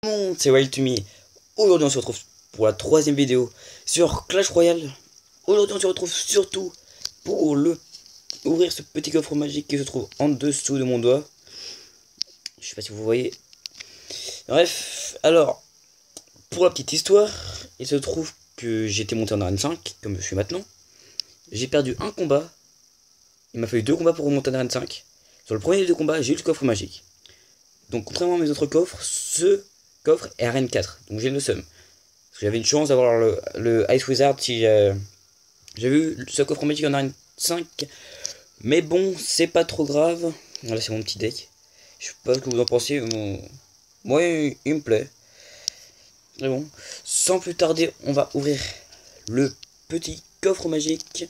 Bon, c'est Wild2Me. Aujourd'hui on se retrouve pour la troisième vidéo sur Clash Royale. Aujourd'hui on se retrouve surtout pour ouvrir ce petit coffre magique qui se trouve en dessous de mon doigt. Je sais pas si vous voyez. Bref, alors, pour la petite histoire, il se trouve que j'étais monté en arène 5, comme je suis maintenant. J'ai perdu un combat. Il m'a fallu 2 combats pour remonter en arène 5. Sur le premier des 2 combats, j'ai eu le coffre magique. Donc contrairement à mes autres coffres, ce coffre est arène 4. Donc j'ai le seum. Parce que j'avais une chance d'avoir le Ice Wizard si j'ai vu ce coffre magique en arène 5. Mais bon, c'est pas trop grave. Voilà, c'est mon petit deck. Je sais pas ce que vous en pensez. Moi, il me plaît. Mais bon, sans plus tarder, on va ouvrir le petit coffre magique.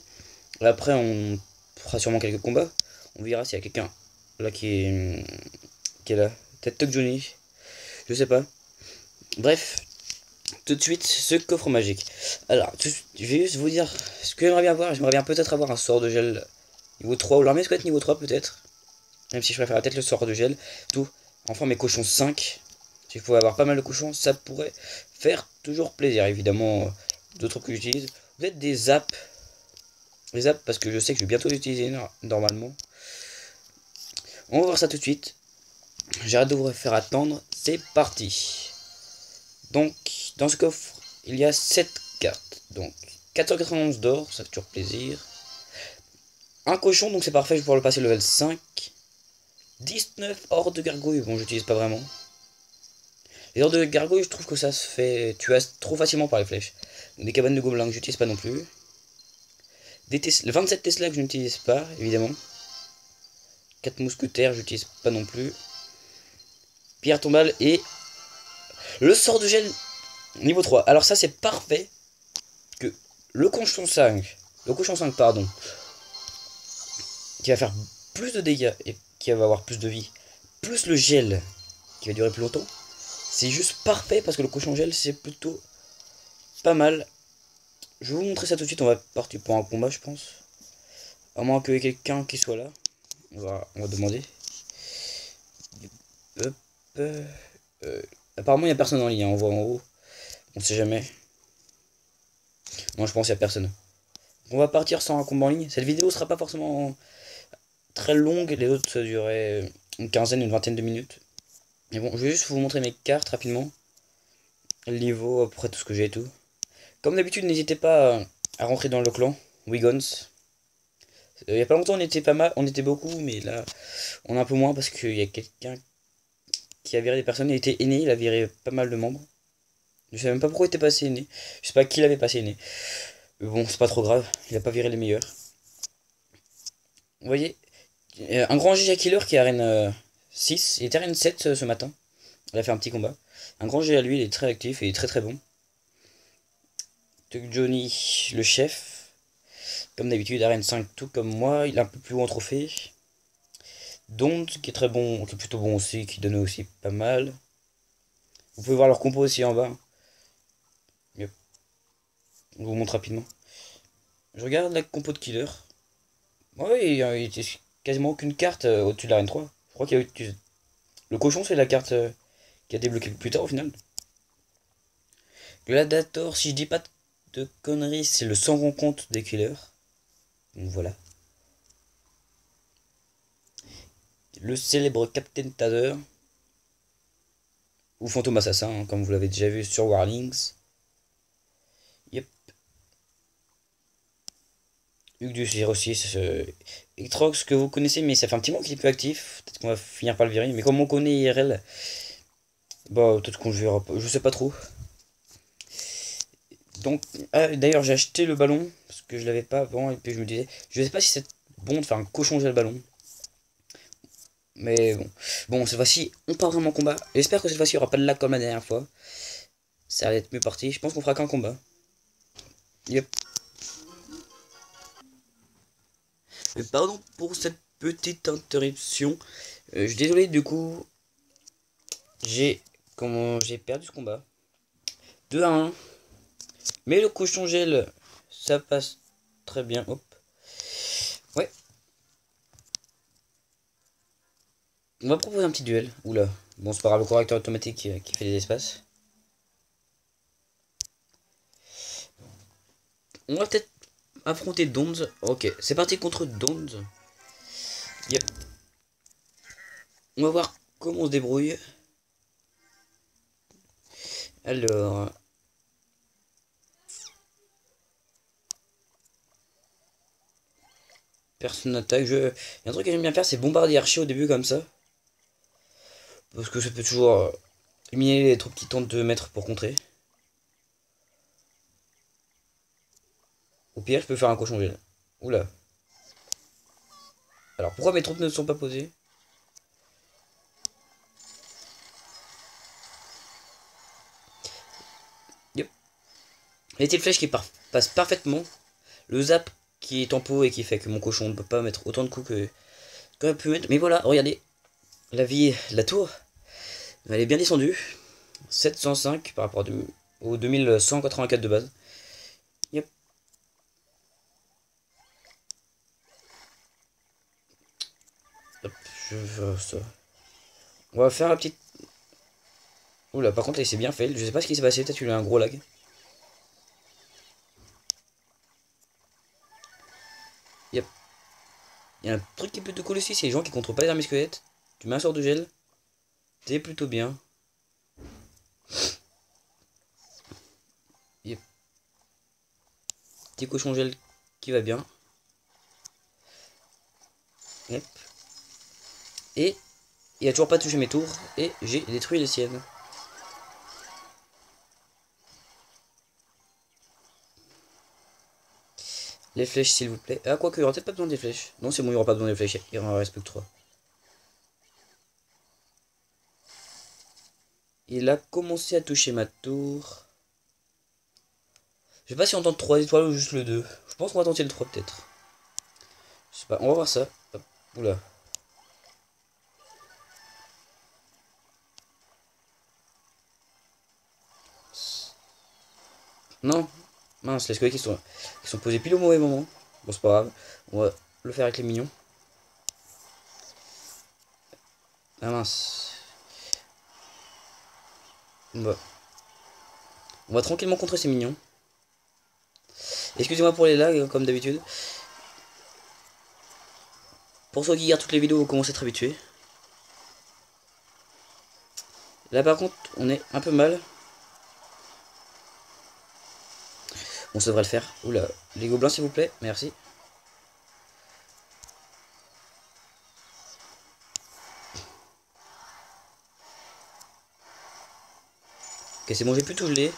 Après, on fera sûrement quelques combats. On verra s'il y a quelqu'un là qui est là. Peut-être Tuck Johnny. Je sais pas. Bref, tout de suite, ce coffre magique. Alors, je vais juste vous dire ce que j'aimerais bien avoir. J'aimerais bien peut-être avoir un sort de gel niveau 3 ou l'armée squelette niveau 3 peut-être. Même si je préfère peut-être le sort de gel. Tout. Enfin, mes cochons 5. S'il faut avoir pas mal de cochons, ça pourrait faire toujours plaisir. Évidemment, d'autres que j'utilise. Peut-être des zaps. Les zaps parce que je sais que je vais bientôt les utiliser normalement. On va voir ça tout de suite. J'ai hâte de vous faire attendre. C'est parti. Donc, dans ce coffre, il y a 7 cartes. Donc, 491 d'or, ça fait toujours plaisir. Un cochon, donc c'est parfait, je vais pouvoir le passer level 5. 19 hors de gargouille, bon, j'utilise pas vraiment. Les hors de gargouille, je trouve que ça se fait tuer trop facilement par les flèches. Donc, des cabanes de gobelins que j'utilise pas non plus. Le 27 Tesla que je n'utilise pas, évidemment. 4 mousquetaires, j'utilise pas non plus. Pierre tombale et le sort de gel niveau 3. Alors ça c'est parfait que le cochon 5, pardon, qui va faire plus de dégâts et qui va avoir plus de vie, plus le gel qui va durer plus longtemps, c'est juste parfait parce que le cochon gel c'est plutôt pas mal. Je vais vous montrer ça tout de suite, on va partir pour un combat je pense. À moins qu'il y ait quelqu'un qui soit là. On va demander. Hop, apparemment il n'y a personne en ligne, on voit en haut. On sait jamais. Moi je pense qu'il n'y a personne. On va partir sans un combat en ligne. Cette vidéo sera pas forcément très longue. Les autres ça durait une quinzaine, une vingtaine de minutes. Mais bon, je vais juste vous montrer mes cartes rapidement. Le niveau, à peu près tout ce que j'ai et tout. Comme d'habitude, n'hésitez pas à rentrer dans le clan Wiggons. Il y a pas longtemps on était pas mal, on était beaucoup, mais là on est un peu moins parce qu'il y a quelqu'un qui a viré des personnes. Il était aîné, il a viré pas mal de membres. Je sais même pas pourquoi il était passé aîné. Je sais pas qui l'avait passé aîné. Mais bon, c'est pas trop grave, il a pas viré les meilleurs. Vous voyez, un grand Giga Killer qui est arène 6, il était arène 7 ce matin. Il a fait un petit combat. Un grand G à lui, il est très actif et il est très très bon. Tuck Johnny, le chef. Comme d'habitude, arène 5 tout comme moi. Il est un peu plus haut en trophée. Dont qui est très bon, qui est plutôt bon aussi, qui donne aussi pas mal. Vous pouvez voir leur compo aussi en bas. Yep. Je vous montre rapidement. Je regarde la compo de Killer. Ouais, il était quasiment aucune carte au-dessus de l'arène 3. Je crois qu'il y a eu... Le cochon, c'est la carte qui a débloqué plus tard au final. Gladiator, si je dis pas de conneries, c'est le sans rencontre des killers. Donc voilà. Le célèbre Captain Tader. Ou Fantôme Assassin, hein, comme vous l'avez déjà vu sur Warlings. Yep. Hugues du 06. Ectrox que vous connaissez, mais ça fait un petit moment qu'il est plus actif. Peut-être qu'on va finir par le virer. Mais comme on connaît IRL, bah peut-être qu'on le verra pas. Je sais pas trop. Donc, d'ailleurs, j'ai acheté le ballon parce que je l'avais pas avant et puis je me disais, je sais pas si c'est bon de faire un cochon gel ballon. Mais bon, cette fois-ci, on part vraiment en combat. J'espère que cette fois-ci, il n'y aura pas de lag comme la dernière fois. Ça va être mieux parti. Je pense qu'on fera qu'un combat. Yep. Mais pardon pour cette petite interruption. Je suis désolé, du coup, j'ai perdu ce combat. 2-1. Mais le cochon gel, ça passe très bien. Hop. Ouais. On va proposer un petit duel. Oula. Bon, c'est pas grave, le correcteur automatique qui fait des espaces. On va peut-être affronter Donz. Ok, c'est parti contre Donz. Yep. On va voir comment on se débrouille. Alors... Personne n'attaque. Il y a un truc que j'aime bien faire, c'est bombarder archi au début comme ça. Parce que ça peut toujours éliminer les troupes qui tentent de mettre pour contrer. Au pire, je peux faire un cochon gel. Oula. Alors pourquoi mes troupes ne sont pas posées? Yep. Les petites flèches qui passent parfaitement. Le zap qui est en pot et qui fait que mon cochon ne peut pas mettre autant de coups que qu'aurait pu mettre. Mais voilà, regardez. La vie, la tour, elle est bien descendue. 705 par rapport au 2184 de base. Yep. Hop, je veux ça. On va faire la petite... Oula, par contre, là, il s'est bien fait. Je sais pas ce qui s'est passé. Peut-être qu'il a un gros lag. Yep. Il y a un truc qui peut te coller aussi, c'est les gens qui contrôlent pas les armes squelettes. Tu mets un sort de gel. C'est plutôt bien. Yep. Petit cochon gel qui va bien. Yep. Et il a toujours pas touché mes tours. Et j'ai détruit les siennes. Les flèches, s'il vous plaît. Ah, quoique, il n'y aura peut-être pas besoin des flèches. Non, c'est bon, il n'y aura pas besoin des flèches. Il en reste plus que 3. Il a commencé à toucher ma tour. Je sais pas si on tente 3 étoiles ou juste le 2. Je pense qu'on va tenter le 3 peut-être. Je sais pas, on va voir ça. Hop. Oula. Non. Mince, les squelettes qui sont posés pile au mauvais moment. Bon, c'est pas grave. On va le faire avec les mignons. Ah mince. On va tranquillement contrer ces mignons. Excusez-moi pour les lags, comme d'habitude. Pour ceux qui regardent toutes les vidéos, vous commencez à être habitués. Là par contre, on est un peu mal. Bon, ça devrait le faire. Oula, les gobelins s'il vous plaît, merci. Ok, c'est bon, j'ai plus tout gelé.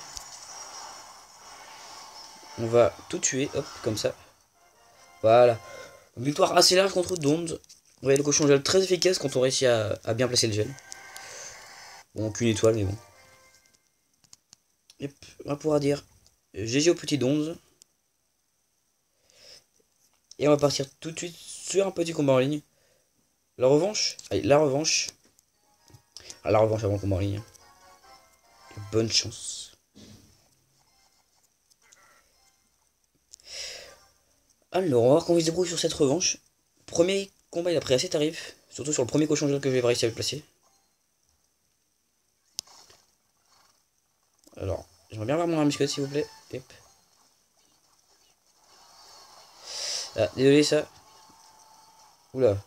On va tout tuer, hop, comme ça. Voilà. Victoire assez large contre Donz. Vous voyez le cochon gel très efficace quand on réussit à bien placer le gel. Bon, qu'une étoile, mais bon. Yep, on va pouvoir dire GG au petit Donz. Et on va partir tout de suite sur un petit combat en ligne. La revanche. Allez, la revanche. Ah, la revanche avant le combat en ligne. Bonne chance. Alors, on va voir comment il se débrouille sur cette revanche. Premier combat, il a pris assez tarif. Surtout sur le premier cochon que je vais réussir à le placer. Alors, j'aimerais bien voir mon arme s'il vous plaît. Yep. Ah, désolé ça. Oula.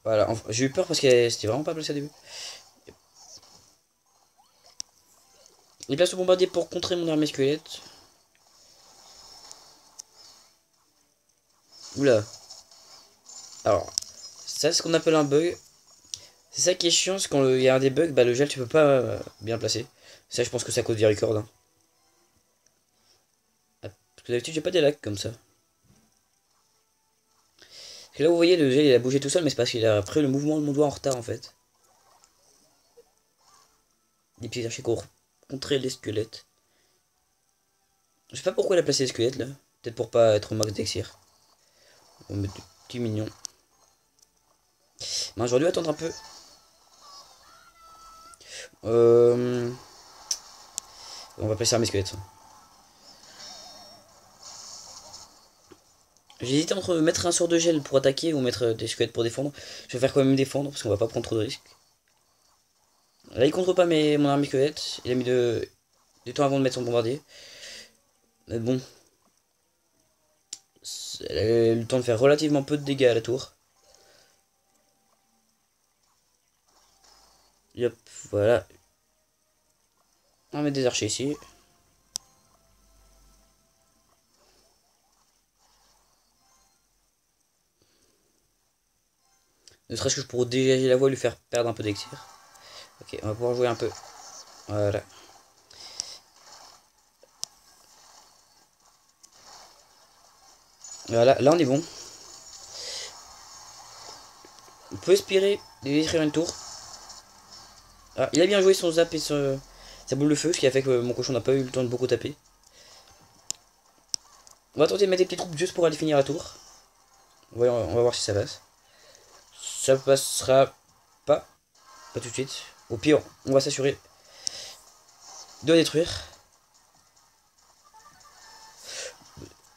Voilà, j'ai eu peur parce que c'était vraiment pas placé au début. Yep. Il place le bombardier pour contrer mon armée squelette. Oula. Alors, ça c'est ce qu'on appelle un bug. C'est ça qui est chiant, c'est quand il y a un des bugs, bah le gel tu peux pas bien placer. Ça je pense que c'est à cause du record. Hein. Ah, parce que d'habitude j'ai pas des lags comme ça. Parce que là vous voyez le gel il a bougé tout seul mais c'est parce qu'il a pris le mouvement de mon doigt en retard en fait. Des petits archers pour contrer les squelettes. Je sais pas pourquoi il a placé les squelettes là. Peut-être pour pas être au max d'exir. On va mettre des petits mignons. Non, j'aurais dû attendre un peu. On va placer mes squelettes. J'ai hésité entre mettre un sort de gel pour attaquer ou mettre des squelettes pour défendre. Je vais faire quand même défendre parce qu'on va pas prendre trop de risques. Là il contre pas mon armée squelette. Il a mis du temps avant de mettre son bombardier. Mais bon. Elle a eu le temps de faire relativement peu de dégâts à la tour. Yop, voilà. On va mettre des archers ici. Ne serait-ce que pour dégager la voie et lui faire perdre un peu d'exir. Ok, on va pouvoir jouer un peu. Voilà. Voilà, là on est bon. On peut espérer détruire une tour. Ah, il a bien joué son zap et sa boule de feu, ce qui a fait que mon cochon n'a pas eu le temps de beaucoup taper. On va tenter de mettre des petites troupes juste pour aller finir la tour. Voyons, on va voir si ça passe. Ça passera pas. Pas tout de suite. Au pire, on va s'assurer de détruire.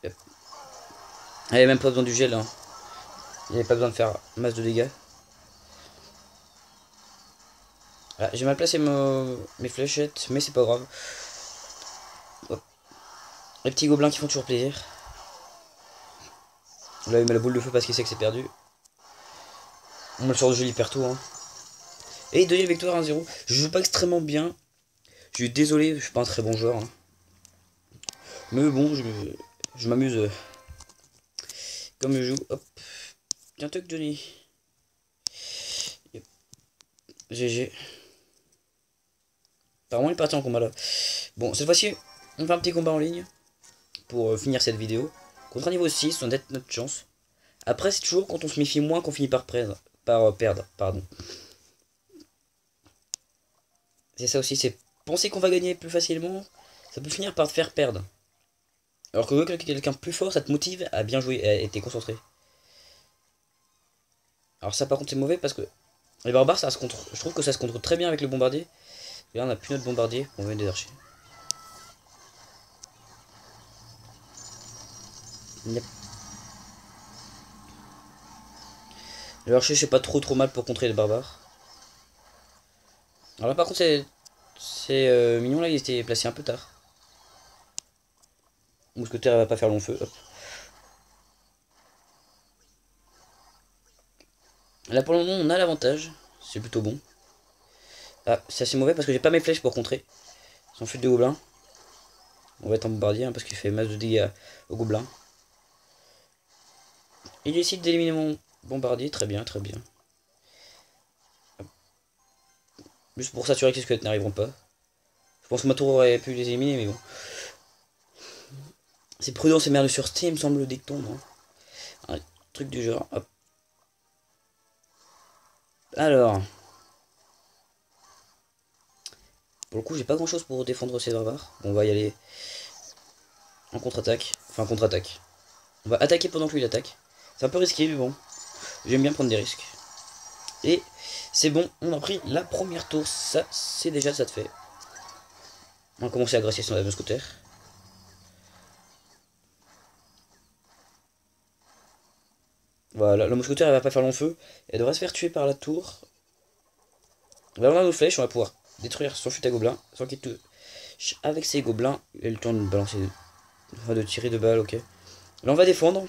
Il n'y avait même pas besoin du gel. Hein. Il n'y avait pas besoin de faire masse de dégâts. Ah, j'ai mal placé mes fléchettes, mais c'est pas grave. Hop. Les petits gobelins qui font toujours plaisir. Là il met la boule de feu parce qu'il sait que c'est perdu. On le sort de jeu, il perd tout. Hein. Et deuxième victoire 1-0. Je joue pas extrêmement bien. Je suis désolé, je suis pas un très bon joueur. Hein. Mais bon, je m'amuse comme je joue. Hop. Tiens, toc Johnny. Yep. GG. Apparemment il est parti en combat là. Bon, cette fois-ci, on fait un petit combat en ligne. Pour finir cette vidéo. Contre un niveau 6, on a notre chance. Après, c'est toujours quand on se méfie moins qu'on finit par perdre. Pardon. C'est ça aussi, c'est penser qu'on va gagner plus facilement, ça peut finir par te faire perdre. Alors que quelqu'un plus fort, ça te motive à bien jouer, et t'es concentré. Alors ça par contre c'est mauvais parce que les barbares, ça se contre. Je trouve que ça se contre très bien avec le bombardier. Et là on a plus notre bombardier, on va mettre des archers. Yep. L'archer c'est pas trop mal pour contrer les barbares. Alors là par contre c'est mignon là, il était placé un peu tard. Le mousquetaire va pas faire long feu. Hop. Là pour le moment on a l'avantage, c'est plutôt bon. Ah c'est assez mauvais parce que j'ai pas mes flèches pour contrer. Son fuite de gobelins. On va être en bombardier hein, parce qu'il fait masse de dégâts aux gobelins. Il décide d'éliminer mon bombardier, très bien, très bien. Hop. Juste pour s'assurer que les squelettes n'arriveront pas. Je pense que ma tour aurait pu les éliminer mais bon. C'est prudent ces merdes sur Steam, semble le dicton, non? Un truc du genre, hop. Alors. Pour le coup, j'ai pas grand chose pour défendre ces barbares. Bon, on va y aller en contre-attaque. Enfin, contre-attaque. On va attaquer pendant que lui attaque. C'est un peu risqué, mais bon. J'aime bien prendre des risques. Et c'est bon, on a pris la première tour. Ça, c'est déjà ça de fait. On va commencer à agresser son mousquetaire. Voilà, le mousquetaire elle va pas faire long feu. Elle devrait se faire tuer par la tour. Là on a nos flèches, on va pouvoir détruire son fut à gobelin sans qu'il touche avec ses gobelins. Il a le temps de balancer, enfin de tirer de balles, ok. Là on va défendre,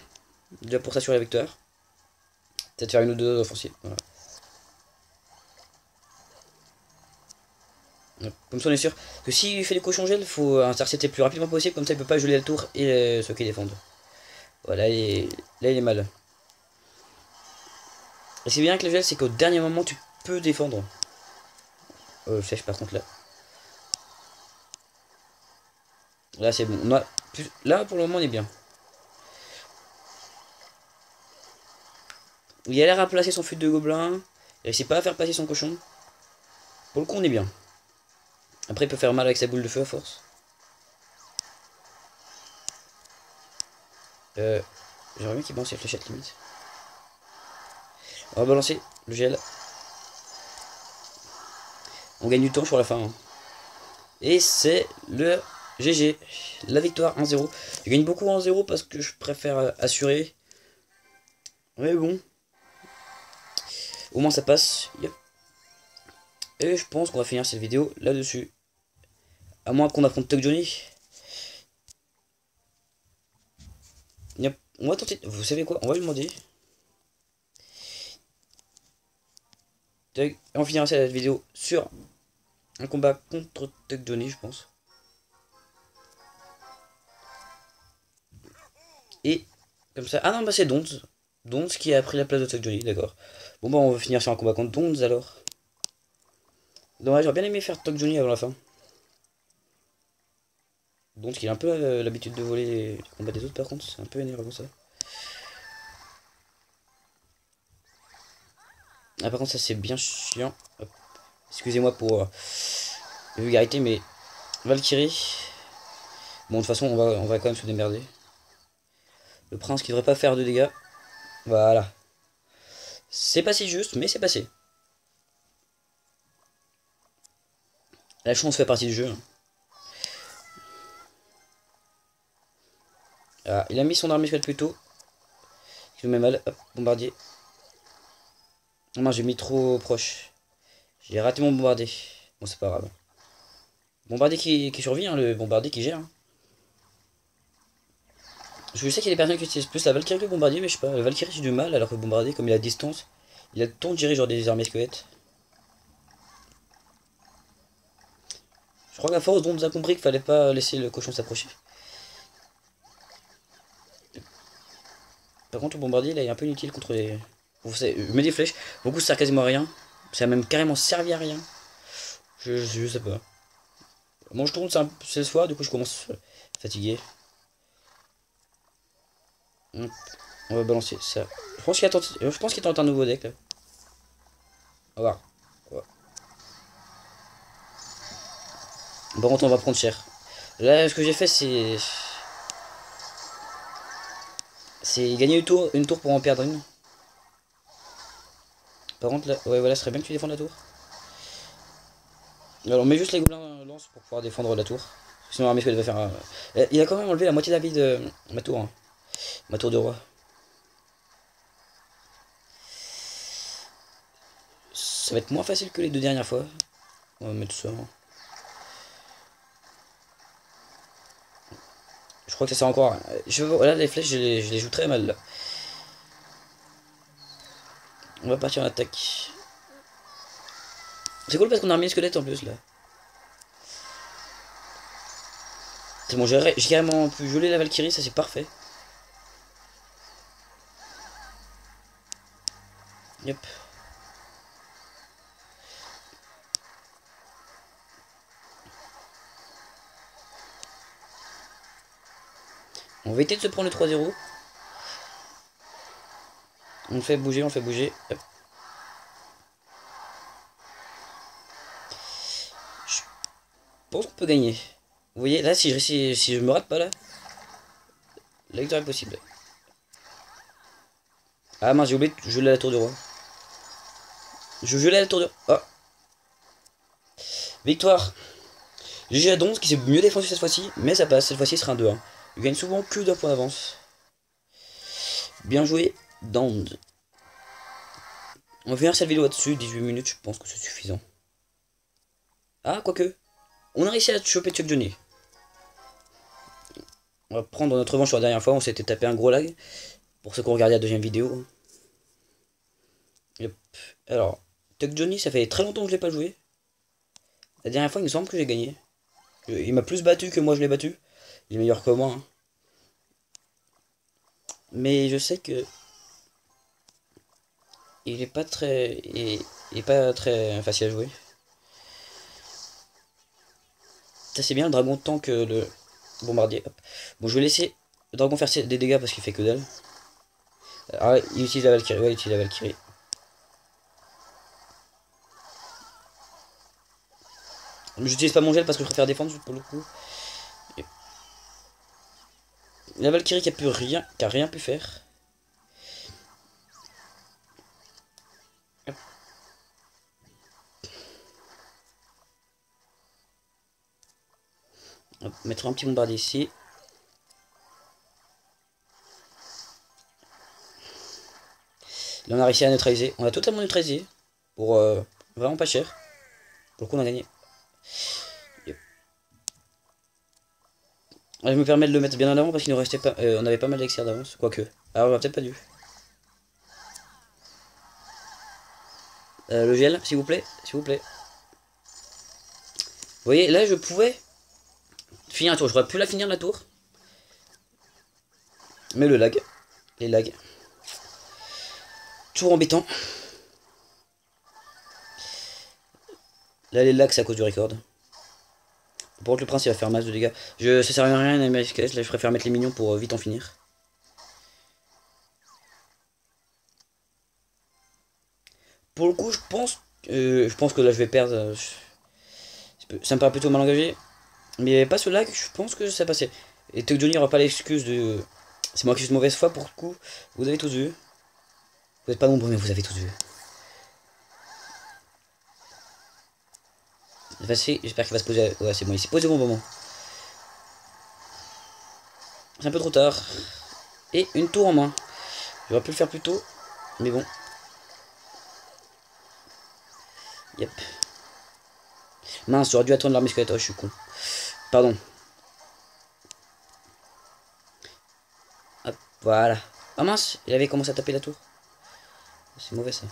déjà pour s'assurer la victoire. Peut-être faire une ou deux offensives, voilà. Comme ça on est sûr que s'il fait des cochons gel, il faut intercepter le plus rapidement possible, comme ça il peut pas geler la tour et ceux qui défendent. Voilà, là il est mal. Et c'est bien que le gel, c'est qu'au dernier moment tu peux défendre. Flèche par contre là. Là c'est bon. Là pour le moment on est bien. Il a l'air à placer son fut de gobelin. Il réussit pas à faire passer son cochon. Pour le coup on est bien. Après il peut faire mal avec sa boule de feu à force. J'aimerais bien qu'il balance ses fléchettes limite. On va balancer le gel. On gagne du temps sur la fin. Hein. Et c'est le GG. La victoire 1-0. Je gagne beaucoup en 0 parce que je préfère assurer. Mais bon, au moins ça passe. Yep. Et je pense qu'on va finir cette vidéo là-dessus. À moins qu'on affronte Tuck Johnny. Yep. On va tenter. Vous savez quoi? On va lui demander. Et on finira cette vidéo sur un combat contre Tuck Johnny, je pense. Et comme ça. Ah non, bah c'est Donz. Donz qui a pris la place de Tuck Johnny, d'accord. Bon bah on va finir sur un combat contre Donz alors. Dommage, j'aurais bien aimé faire Tuck Johnny avant la fin. Donz qui a un peu l'habitude de voler les combats des autres par contre, c'est un peu énervant ça. Ah par contre ça c'est bien chiant. Excusez-moi pour la vulgarité mais Valkyrie. Bon de toute façon on va quand même se démerder. Le prince qui devrait pas faire de dégâts. Voilà. C'est pas si juste mais c'est passé. La chance fait partie du jeu. Ah, il a mis son armée squelette plus tôt. Je me mets mal. Hop, bombardier. Non, j'ai mis trop proche. J'ai raté mon bombardier. Bon, c'est pas grave. Bombardier qui survit, hein, le bombardier qui gère. Hein. Je sais qu'il y a des personnes qui utilisent plus la Valkyrie que le bombardier, mais je sais pas. Le Valkyrie j'ai du mal, alors que le bombardier, comme il a distance, il a le temps de gérer genre des armées squelettes. Je crois qu'à force, on nous a compris qu'il fallait pas laisser le cochon s'approcher. Par contre, le bombardier, là, il est un peu inutile contre les. Vous savez, je mets des flèches. Beaucoup, ça sert quasiment à rien. Ça a même carrément servi à rien. Je sais pas. Bon, je tourne 16 fois, du coup, je commence fatigué. Hop, on va balancer ça. Je pense qu'il tente un nouveau deck là. On va voir. Ouais. Par contre, on va prendre cher. Là, ce que j'ai fait, c'est. C'est gagner une tour pour en perdre une. Par contre, là, ouais, voilà, ce serait bien que tu défendes la tour. Alors, on met juste les gobelins lance pour pouvoir défendre la tour. Sinon, l'armée squelette va faire. Il a quand même enlevé la moitié de la vie de ma tour. Hein. Ma tour de roi. Ça va être moins facile que les deux dernières fois. On va mettre ça. Je crois que ça sert encore. Là, les flèches, je les joue très mal là. On va partir en attaque. C'est cool parce qu'on a remis le squelette en plus là. C'est bon, j'ai carrément pu geler la Valkyrie, ça c'est parfait. Yep. On va éviter de se prendre le 3-0. On le fait bouger, on le fait bouger. Hop. Je pense qu'on peut gagner. Vous voyez, là, si je me rate pas là, la victoire est possible. Ah mince, j'ai oublié de geler la tour de roi. Je gelais la tour de roi. Oh. Victoire. GG à Donz qui s'est mieux défendu cette fois-ci, mais ça passe. Cette fois-ci, ce sera un 2-1. Il gagne souvent que d'un point d'avance. Bien joué, Donz. On va finir cette vidéo là-dessus, 18 minutes, je pense que c'est suffisant. Ah, quoique. On a réussi à choper Tuck Johnny. On va prendre notre revanche sur la dernière fois, on s'était tapé un gros lag. Pour ceux qui ont regardé la deuxième vidéo. Yep. Alors, Tuck Johnny, ça fait très longtemps que je l'ai pas joué. La dernière fois, il me semble que j'ai gagné. Il m'a plus battu que moi je l'ai battu. Il est meilleur que moi. Hein. Mais je sais que il est pas très, il est pas très facile à jouer. Ça c'est bien le dragon tant que le bombardier. Hop. Bon, je vais laisser le dragon faire des dégâts parce qu'il fait que dalle. Ah, il utilise la Valkyrie. Ouais, il utilise la Valkyrie. J'utilise pas mon gel parce que je préfère défendre pour le coup. Et la Valkyrie qui a rien pu faire. Hop. On va mettre un petit bombardier ici. Là on a réussi à neutraliser. On a totalement neutralisé. Pour vraiment pas cher. Pour le coup on a gagné. Yep. Je me permets de le mettre bien en avant parce qu'il nous restait pas. On avait pas mal d'exercices d'avance. Quoique. Alors on a peut-être pas dû. Le gel, s'il vous plaît. S'il vous plaît. Vous voyez, là je pouvais finir un tour. J'aurais pu la finir la tour. Mais le lag. Les lags. Toujours embêtant. Là les lags c'est à cause du record. Par contre le prince il va faire masse de dégâts. Ça sert à rien à mettre les squelettes. Là je préfère mettre les minions pour vite en finir. Pour le coup je pense que là je vais perdre. Ça me paraît plutôt mal engagé. Mais pas ce lag, je pense que ça passait. Et Tuck Johnny n'aura pas l'excuse de. C'est moi qui suis de mauvaise foi pour le coup. Vous avez tous vu. Vous n'êtes pas nombreux mais vous avez tous vu. J'espère qu'il va se poser. Ouais c'est bon, il s'est posé au bon moment. C'est un peu trop tard. Et une tour en moins. J'aurais pu le faire plus tôt. Mais bon. Yep. Mince, j'aurais dû attendre l'armée squelette. Oh, je suis con. Pardon. Hop, voilà. Ah mince, il avait commencé à taper la tour. C'est mauvais ça.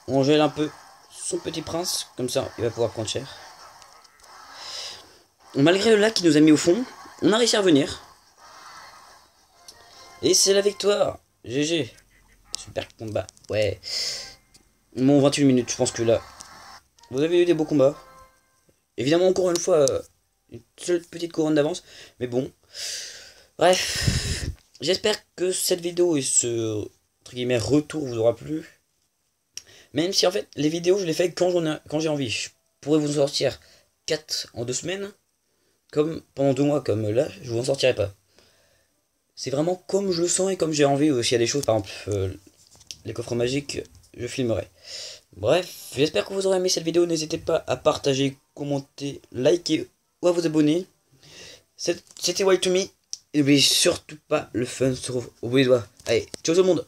On gèle un peu son petit prince. Comme ça, il va pouvoir prendre cher. Malgré le lac qui nous a mis au fond, on a réussi à revenir. Et c'est la victoire. GG. Super combat. Ouais. Bon, 21 minutes, je pense que là, vous avez eu des beaux combats. Évidemment, encore une fois, une seule petite couronne d'avance. Mais bon. Bref. J'espère que cette vidéo et ce, entre guillemets, retour vous aura plu. Même si en fait, les vidéos, je les fais quand j'ai envie. Je pourrais vous en sortir 4 en 2 semaines. Comme pendant 2 mois, comme là, je vous en sortirai pas. C'est vraiment comme je le sens et comme j'ai envie. S'il y a des choses, par exemple, les coffres magiques, je filmerai. Bref, j'espère que vous aurez aimé cette vidéo. N'hésitez pas à partager, commenter, liker ou à vous abonner. C'était Wild to Me. Et n'oubliez surtout pas, le fun se trouve au bout des doigts. Allez, ciao tout le monde!